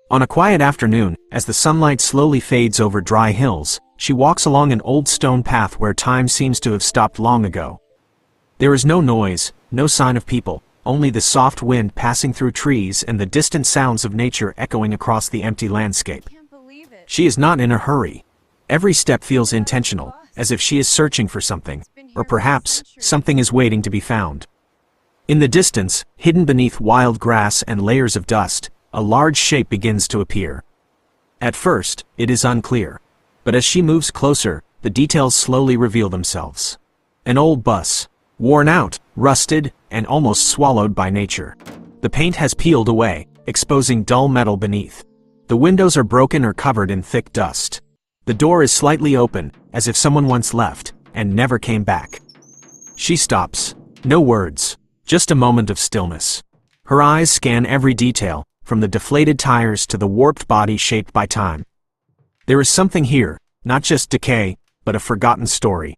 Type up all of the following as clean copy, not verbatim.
On a quiet afternoon, as the sunlight slowly fades over dry hills, she walks along an old stone path where time seems to have stopped long ago. There is no noise, no sign of people, only the soft wind passing through trees and the distant sounds of nature echoing across the empty landscape. She is not in a hurry. Every step feels intentional, as if she is searching for something, or perhaps something is waiting to be found. In the distance, hidden beneath wild grass and layers of dust, a large shape begins to appear. At first, it is unclear, but as she moves closer, the details slowly reveal themselves. An old bus, worn out, rusted, and almost swallowed by nature. The paint has peeled away, exposing dull metal beneath. The windows are broken or covered in thick dust. The door is slightly open, as if someone once left, and never came back. She stops. No words, just a moment of stillness. Her eyes scan every detail, from the deflated tires to the warped body shaped by time. There is something here, not just decay, but a forgotten story.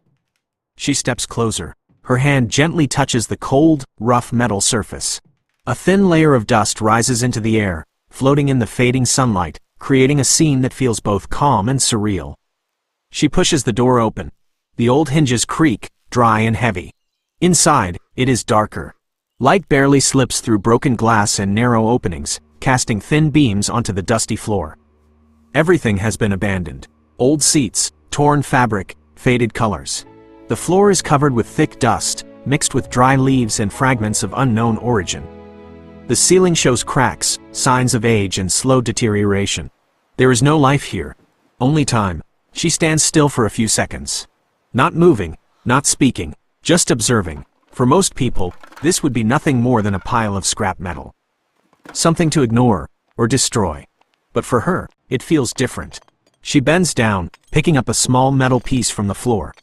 She steps closer. Her hand gently touches the cold, rough metal surface. A thin layer of dust rises into the air, floating in the fading sunlight, creating a scene that feels both calm and surreal. She pushes the door open. The old hinges creak, dry and heavy. Inside, it is darker. Light barely slips through broken glass and narrow openings, casting thin beams onto the dusty floor. Everything has been abandoned. Old seats, torn fabric, faded colors. The floor is covered with thick dust, mixed with dry leaves and fragments of unknown origin. The ceiling shows cracks, signs of age and slow deterioration. There is no life here, only time. She stands still for a few seconds. Not moving, not speaking, just observing. For most people, this would be nothing more than a pile of scrap metal. Something to ignore, or destroy. But for her, it feels different. She bends down, picking up a small metal piece from the floor.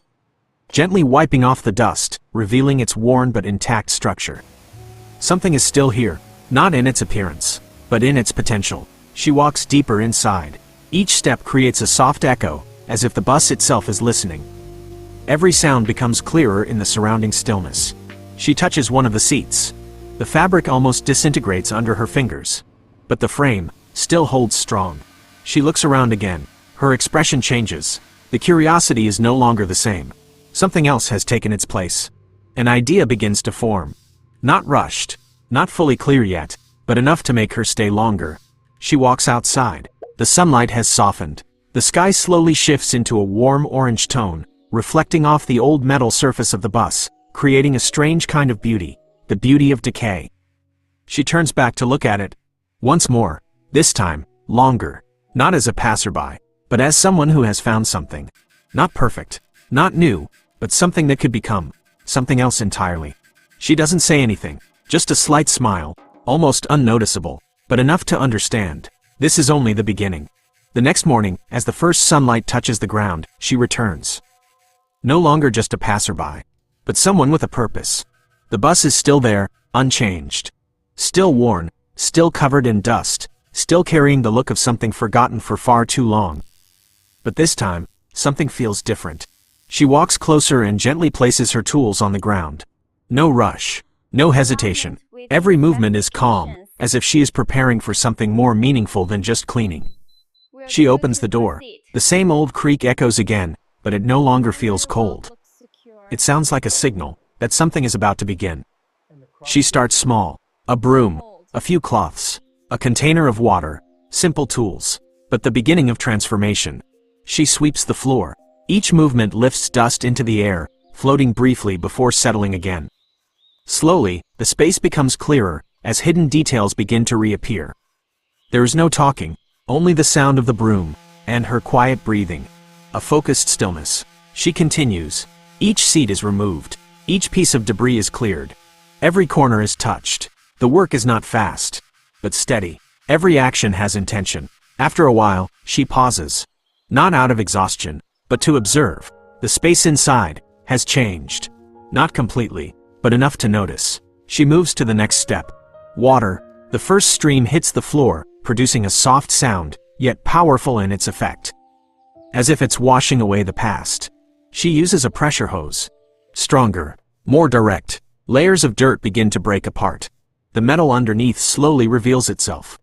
Gently wiping off the dust, revealing its worn but intact structure. Something is still here, not in its appearance, but in its potential. She walks deeper inside. Each step creates a soft echo, as if the bus itself is listening. Every sound becomes clearer in the surrounding stillness. She touches one of the seats. The fabric almost disintegrates under her fingers. But the frame still holds strong. She looks around again. Her expression changes. The curiosity is no longer the same. Something else has taken its place. An idea begins to form. Not rushed, not fully clear yet, but enough to make her stay longer. She walks outside. The sunlight has softened. The sky slowly shifts into a warm orange tone, reflecting off the old metal surface of the bus, creating a strange kind of beauty. The beauty of decay. She turns back to look at it. Once more, this time, longer. Not as a passerby, but as someone who has found something. Not perfect, not new, but something that could become something else entirely. She doesn't say anything, just a slight smile, almost unnoticeable, but enough to understand. This is only the beginning. The next morning, as the first sunlight touches the ground, she returns. No longer just a passerby, but someone with a purpose. The bus is still there, unchanged. Still worn, still covered in dust, still carrying the look of something forgotten for far too long. But this time, something feels different. She walks closer and gently places her tools on the ground. No rush, no hesitation. Every movement is calm, as if she is preparing for something more meaningful than just cleaning. She opens the door. The same old creak echoes again, but it no longer feels cold. It sounds like a signal that something is about to begin. She starts small. A broom, a few cloths, a container of water, simple tools, but the beginning of transformation. She sweeps the floor. Each movement lifts dust into the air, floating briefly before settling again. Slowly, the space becomes clearer, as hidden details begin to reappear. There is no talking, only the sound of the broom, and her quiet breathing. A focused stillness. She continues. Each seat is removed. Each piece of debris is cleared. Every corner is touched. The work is not fast, but steady. Every action has intention. After a while, she pauses. Not out of exhaustion, but to observe. The space inside has changed. Not completely, but enough to notice. She moves to the next step. Water. The first stream hits the floor, producing a soft sound, yet powerful in its effect. As if it's washing away the past. She uses a pressure hose. Stronger, more direct. Layers of dirt begin to break apart. The metal underneath slowly reveals itself.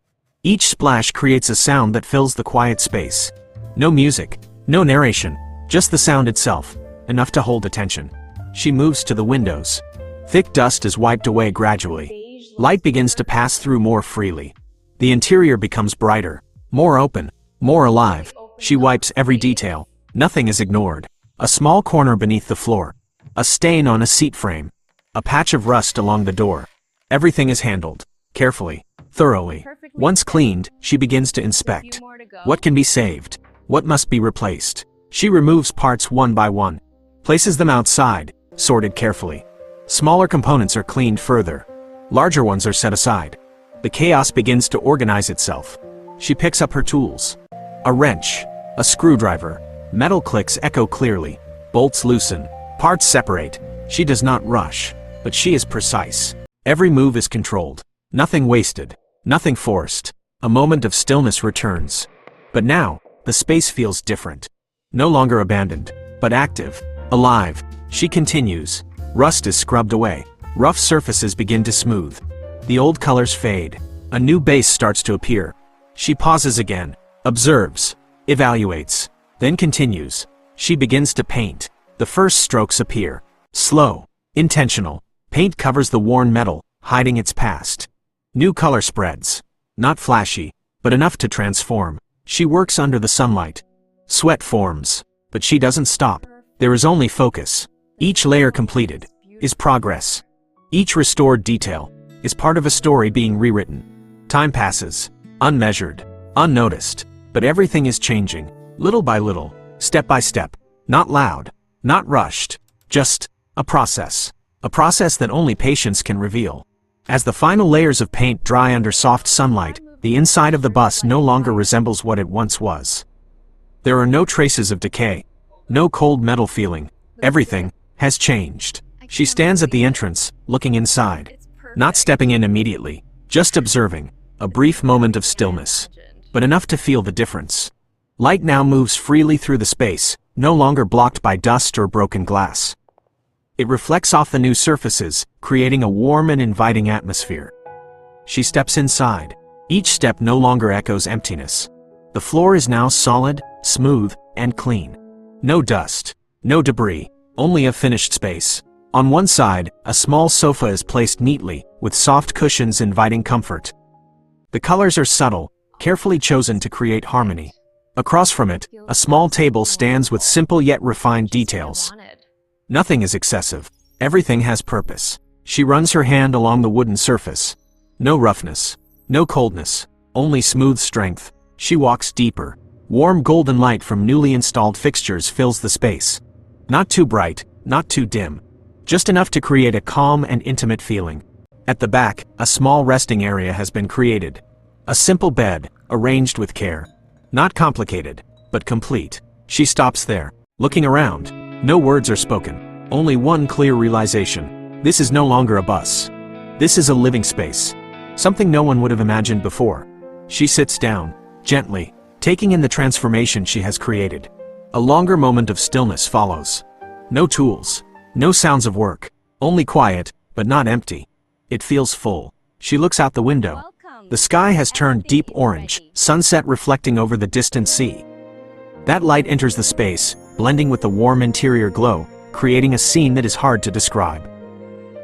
Each splash creates a sound that fills the quiet space. No music, no narration, just the sound itself, enough to hold attention. She moves to the windows. Thick dust is wiped away gradually. Light begins to pass through more freely. The interior becomes brighter, more open, more alive. She wipes every detail. Nothing is ignored. A small corner beneath the floor. A stain on a seat frame. A patch of rust along the door. Everything is handled, carefully, thoroughly. Once cleaned, she begins to inspect. What can be saved? What must be replaced? She removes parts one by one. Places them outside, sorted carefully. Smaller components are cleaned further. Larger ones are set aside. The chaos begins to organize itself. She picks up her tools. A wrench, a screwdriver. Metal clicks echo clearly. Bolts loosen. Parts separate. She does not rush, but she is precise. Every move is controlled. Nothing wasted. Nothing forced. A moment of stillness returns. But now, the space feels different. No longer abandoned, but active, alive. She continues. Rust is scrubbed away. Rough surfaces begin to smooth. The old colors fade. A new base starts to appear. She pauses again, observes, evaluates, then continues. She begins to paint. The first strokes appear. Slow, intentional. Paint covers the worn metal, hiding its past. New color spreads. Not flashy, but enough to transform. She works under the sunlight. Sweat forms, but she doesn't stop. There is only focus. Each layer completed is progress. Each restored detail is part of a story being rewritten. Time passes, unmeasured, unnoticed, but everything is changing, little by little, step by step. Not loud, not rushed, just a process that only patience can reveal. As the final layers of paint dry under soft sunlight, the inside of the bus no longer resembles what it once was. There are no traces of decay, no cold metal feeling. Everything has changed. She stands at the entrance, looking inside. Not stepping in immediately, just observing. A brief moment of stillness, but enough to feel the difference. Light now moves freely through the space, no longer blocked by dust or broken glass. It reflects off the new surfaces, creating a warm and inviting atmosphere. She steps inside. Each step no longer echoes emptiness. The floor is now solid, smooth, and clean. No dust, no debris, only a finished space. On one side, a small sofa is placed neatly, with soft cushions inviting comfort. The colors are subtle, carefully chosen to create harmony. Across from it, a small table stands with simple yet refined details. Nothing is excessive. Everything has purpose. She runs her hand along the wooden surface. No roughness, no coldness, only smooth strength. She walks deeper. Warm golden light from newly installed fixtures fills the space. Not too bright, not too dim. Just enough to create a calm and intimate feeling. At the back, a small resting area has been created. A simple bed, arranged with care. Not complicated, but complete. She stops there, looking around. No words are spoken. Only one clear realization. This is no longer a bus. This is a living space. Something no one would have imagined before. She sits down, gently, taking in the transformation she has created. A longer moment of stillness follows. No tools, no sounds of work, only quiet, but not empty. It feels full. She looks out the window. The sky has turned deep orange, sunset reflecting over the distant sea. That light enters the space, blending with the warm interior glow, creating a scene that is hard to describe.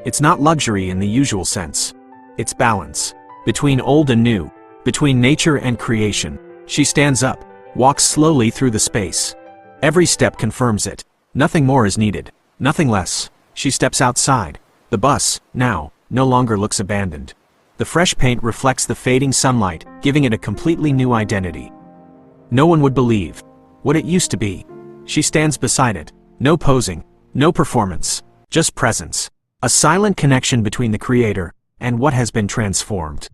It's not luxury in the usual sense. It's balance. Between old and new, between nature and creation. She stands up, walks slowly through the space. Every step confirms it. Nothing more is needed. Nothing less. She steps outside. The bus, now, no longer looks abandoned. The fresh paint reflects the fading sunlight, giving it a completely new identity. No one would believe what it used to be. She stands beside it. No posing, no performance, just presence. A silent connection between the creator and what has been transformed.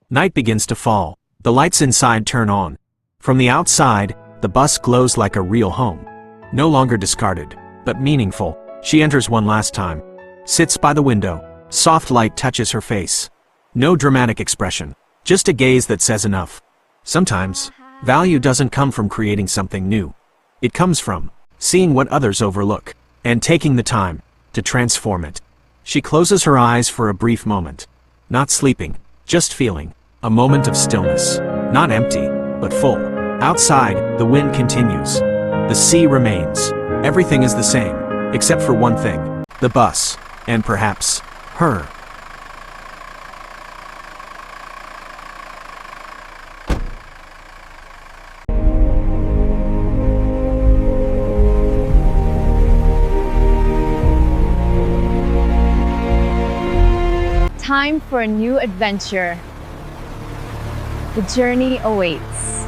Night begins to fall. The lights inside turn on. From the outside, the bus glows like a real home. No longer discarded, but meaningful. She enters one last time. Sits by the window. Soft light touches her face. No dramatic expression. Just a gaze that says enough. Sometimes, value doesn't come from creating something new. It comes from seeing what others overlook, and taking the time to transform it. She closes her eyes for a brief moment. Not sleeping, just feeling. A moment of stillness. Not empty, but full. Outside, the wind continues. The sea remains. Everything is the same, except for one thing. The bus. And perhaps, her. Time for a new adventure. The journey awaits.